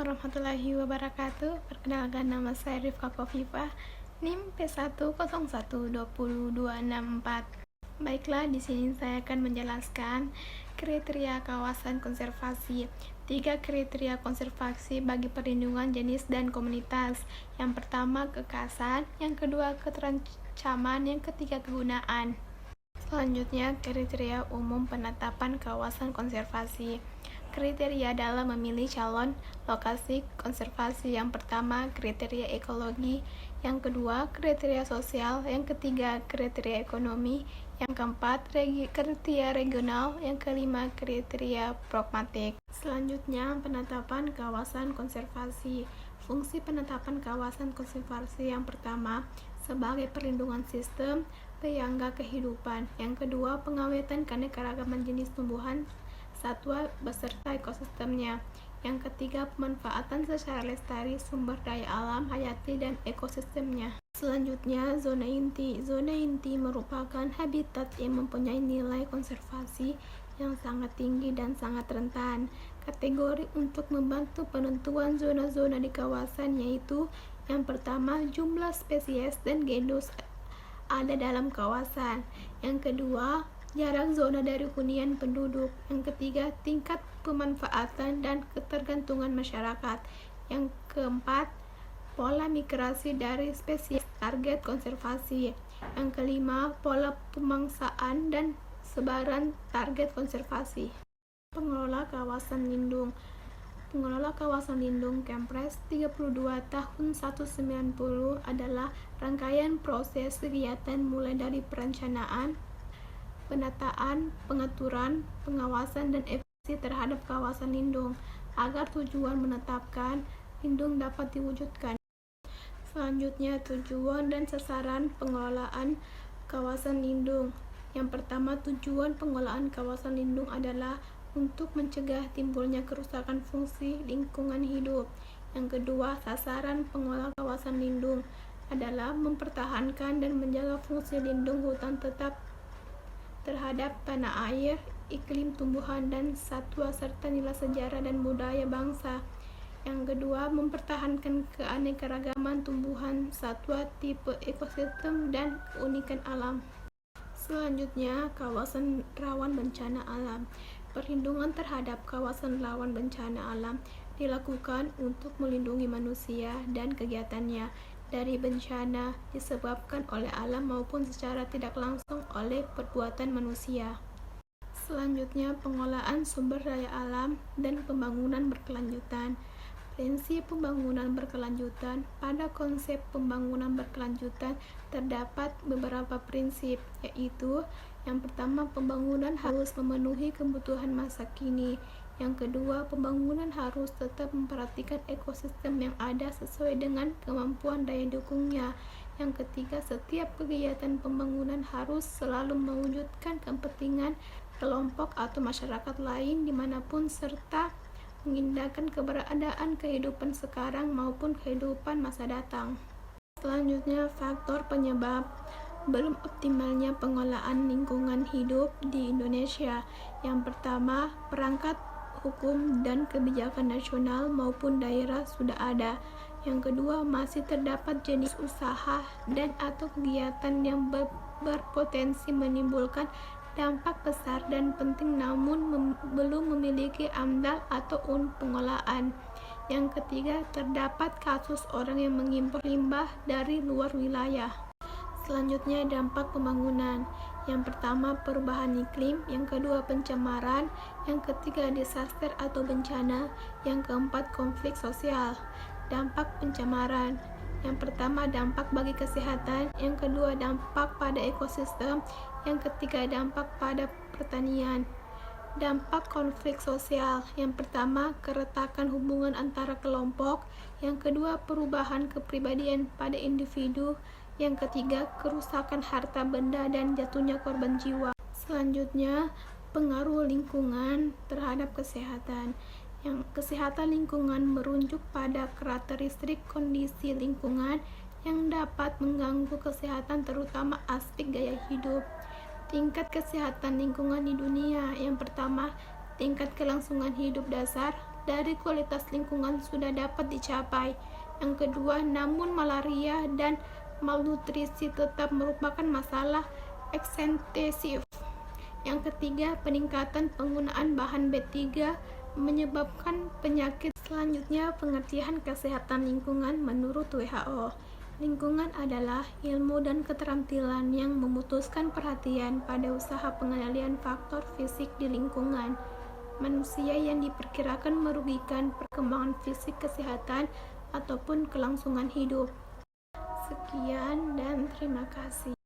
warahmatullahi wabarakatuh. Perkenalkan, nama saya Rifka Kofifa, NIM P101202264. Baiklah, di sini saya akan menjelaskan kriteria kawasan konservasi. 3 kriteria konservasi bagi perlindungan jenis dan komunitas. Yang pertama, kekhasan; yang kedua, keterancaman; yang ketiga, kegunaan. Selanjutnya, kriteria umum penetapan kawasan konservasi. Kriteria dalam memilih calon lokasi konservasi: yang pertama, kriteria ekologi; yang kedua, kriteria sosial; yang ketiga, kriteria ekonomi; yang keempat, kriteria regional; yang kelima, kriteria pragmatik. Selanjutnya, penetapan kawasan konservasi. Fungsi penetapan kawasan konservasi: yang pertama, sebagai perlindungan sistem penyangga kehidupan; yang kedua, pengawetan keanekaragaman jenis tumbuhan satwa beserta ekosistemnya; yang ketiga, pemanfaatan secara lestari sumber daya alam hayati dan ekosistemnya. Selanjutnya, zona inti. Zona inti merupakan habitat yang mempunyai nilai konservasi yang sangat tinggi dan sangat rentan. Kategori untuk membantu penentuan zona-zona di kawasan yaitu: yang pertama, jumlah spesies dan genus ada dalam kawasan; yang kedua, jarak zona dari hunian penduduk; yang ketiga, tingkat pemanfaatan dan ketergantungan masyarakat; yang keempat, pola migrasi dari spesies target konservasi; yang kelima, pola pemangsaan dan sebaran target konservasi. Pengelola kawasan lindung. Pengelola kawasan lindung Kepres 32 tahun 1990 adalah rangkaian proses kegiatan mulai dari perencanaan, penataan, pengaturan, pengawasan, dan evaluasi terhadap kawasan lindung agar tujuan menetapkan lindung dapat diwujudkan. Selanjutnya, tujuan dan sasaran pengelolaan kawasan lindung. Yang pertama, tujuan pengelolaan kawasan lindung adalah untuk mencegah timbulnya kerusakan fungsi lingkungan hidup. Yang kedua, sasaran pengelola kawasan lindung adalah mempertahankan dan menjaga fungsi lindung hutan tetap terhadap tanah air, iklim, tumbuhan, dan satwa, serta nilai sejarah dan budaya bangsa. Yang kedua, mempertahankan keanekaragaman tumbuhan, satwa, tipe ekosistem, dan keunikan alam. Selanjutnya, kawasan rawan bencana alam. Perlindungan terhadap kawasan rawan bencana alam dilakukan untuk melindungi manusia dan kegiatannya dari bencana disebabkan oleh alam maupun secara tidak langsung oleh perbuatan manusia. Selanjutnya, pengelolaan sumber daya alam dan pembangunan berkelanjutan. Prinsip pembangunan berkelanjutan. Pada konsep pembangunan berkelanjutan terdapat beberapa prinsip, yaitu: yang pertama, pembangunan harus memenuhi kebutuhan masa kini; yang kedua, pembangunan harus tetap memperhatikan ekosistem yang ada sesuai dengan kemampuan daya dukungnya; yang ketiga, setiap kegiatan pembangunan harus selalu mewujudkan kepentingan kelompok atau masyarakat lain dimanapun serta mengindahkan keberadaan kehidupan sekarang maupun kehidupan masa datang. Selanjutnya, faktor penyebab belum optimalnya pengelolaan lingkungan hidup di Indonesia. Yang pertama, perangkat hukum dan kebijakan nasional maupun daerah sudah ada. Yang kedua, masih terdapat jenis usaha dan atau kegiatan yang berpotensi menimbulkan dampak besar dan penting namun belum memiliki AMDAL atau pengelolaan. Yang ketiga, terdapat kasus orang yang mengimpor limbah dari luar wilayah. Selanjutnya, dampak pembangunan. Yang pertama, perubahan iklim; yang kedua, pencemaran; yang ketiga, disaster atau bencana; yang keempat, konflik sosial. Dampak pencemaran. Yang pertama, dampak bagi kesehatan; yang kedua, dampak pada ekosistem; yang ketiga, dampak pada pertanian. Dampak konflik sosial. Yang pertama, keretakan hubungan antara kelompok; yang kedua, perubahan kepribadian pada individu; yang ketiga, kerusakan harta benda dan jatuhnya korban jiwa. Selanjutnya, pengaruh lingkungan terhadap kesehatan. Yang kesehatan lingkungan merujuk pada karakteristik kondisi lingkungan yang dapat mengganggu kesehatan terutama aspek gaya hidup. Tingkat kesehatan lingkungan di dunia. Yang pertama, tingkat kelangsungan hidup dasar dari kualitas lingkungan sudah dapat dicapai. Yang kedua, namun malaria dan malnutrisi tetap merupakan masalah ekstensif. Yang ketiga, peningkatan penggunaan bahan B3 menyebabkan penyakit. Selanjutnya, pengertian kesehatan lingkungan menurut WHO. Lingkungan adalah ilmu dan keterampilan yang memutuskan perhatian pada usaha pengendalian faktor fisik di lingkungan manusia yang diperkirakan merugikan perkembangan fisik, kesehatan, ataupun kelangsungan hidup. Sekian dan terima kasih.